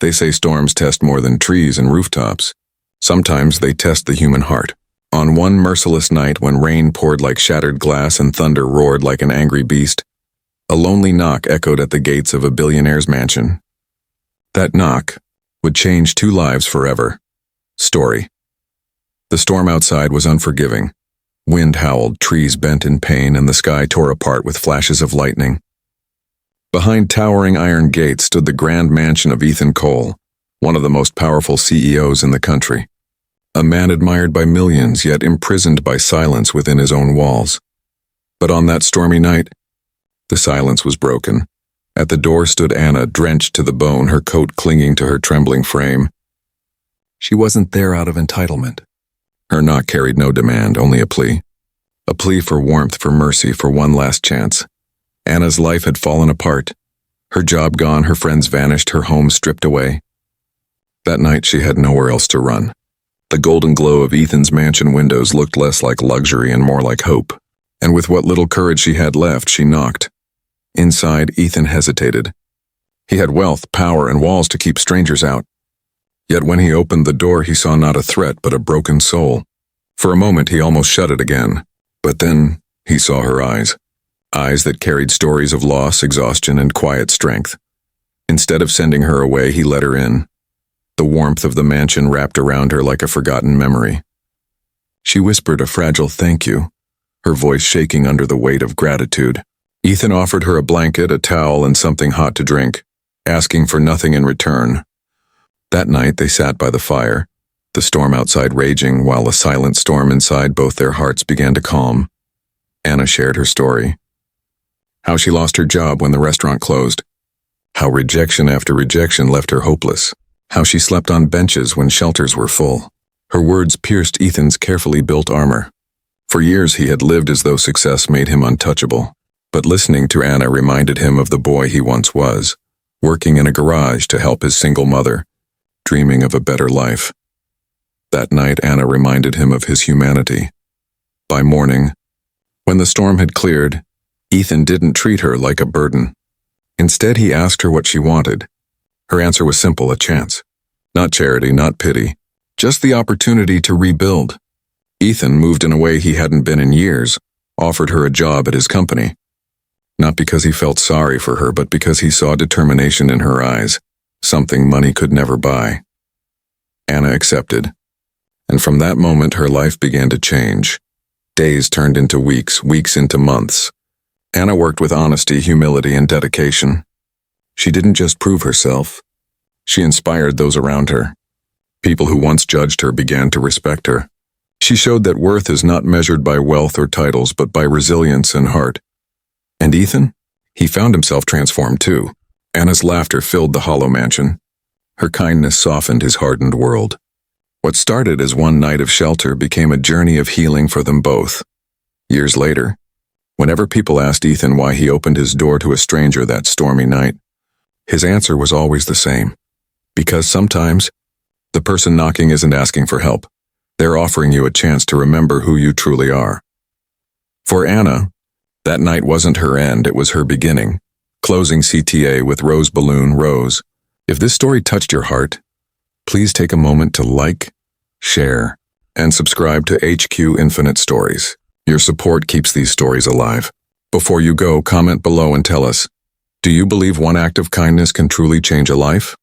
They say storms test more than trees and rooftops. Sometimes they test the human heart. On one merciless night when rain poured like shattered glass and thunder roared like an angry beast, a lonely knock echoed at the gates of a billionaire's mansion. That knock would change 2 lives forever. Story. The storm outside was unforgiving. Wind howled, trees bent in pain, and the sky tore apart with flashes of lightning. Behind towering iron gates stood the grand mansion of Ethan Cole, one of the most powerful CEOs in the country. A man admired by millions, yet imprisoned by silence within his own walls. But on that stormy night, the silence was broken. At the door stood Anna, drenched to the bone, her coat clinging to her trembling frame. She wasn't there out of entitlement. Her knock carried no demand, only a plea. A plea for warmth, for mercy, for one last chance. Anna's life had fallen apart. Her job gone, her friends vanished, her home stripped away. That night she had nowhere else to run. The golden glow of Ethan's mansion windows looked less like luxury and more like hope. And with what little courage she had left, she knocked. Inside, Ethan hesitated. He had wealth, power, and walls to keep strangers out. Yet when he opened the door, he saw not a threat, but a broken soul. For a moment, he almost shut it again. But then, he saw her eyes. Eyes that carried stories of loss, exhaustion, and quiet strength. Instead of sending her away, he let her in. The warmth of the mansion wrapped around her like a forgotten memory. She whispered a fragile thank you, her voice shaking under the weight of gratitude. Ethan offered her a blanket, a towel, and something hot to drink, asking for nothing in return. That night they sat by the fire, the storm outside raging while the silent storm inside both their hearts began to calm. Anna shared her story. How she lost her job when the restaurant closed. How rejection after rejection left her hopeless. How she slept on benches when shelters were full. Her words pierced Ethan's carefully built armor. For years he had lived as though success made him untouchable. But listening to Anna reminded him of the boy he once was, working in a garage to help his single mother, dreaming of a better life. That night Anna reminded him of his humanity. By morning, when the storm had cleared, Ethan didn't treat her like a burden. Instead, he asked her what she wanted. Her answer was simple, a chance. Not charity, not pity, just the opportunity to rebuild. Ethan moved in a way he hadn't been in years, offered her a job at his company. Not because he felt sorry for her, but because he saw determination in her eyes, something money could never buy. Anna accepted. And from that moment, her life began to change. Days turned into weeks, weeks into months. Anna worked with honesty, humility, and dedication. She didn't just prove herself. She inspired those around her. People who once judged her began to respect her. She showed that worth is not measured by wealth or titles, but by resilience and heart. And Ethan? He found himself transformed too. Anna's laughter filled the hollow mansion. Her kindness softened his hardened world. What started as one night of shelter became a journey of healing for them both. Years later, whenever people asked Ethan why he opened his door to a stranger that stormy night, his answer was always the same. Because sometimes, the person knocking isn't asking for help. They're offering you a chance to remember who you truly are. For Anna, that night wasn't her end, it was her beginning. Closing CTA with Rose Balloon Rose. If this story touched your heart, please take a moment to like, share, and subscribe to HQ Infinite Stories. Your support keeps these stories alive. Before you go, comment below and tell us, do you believe one act of kindness can truly change a life?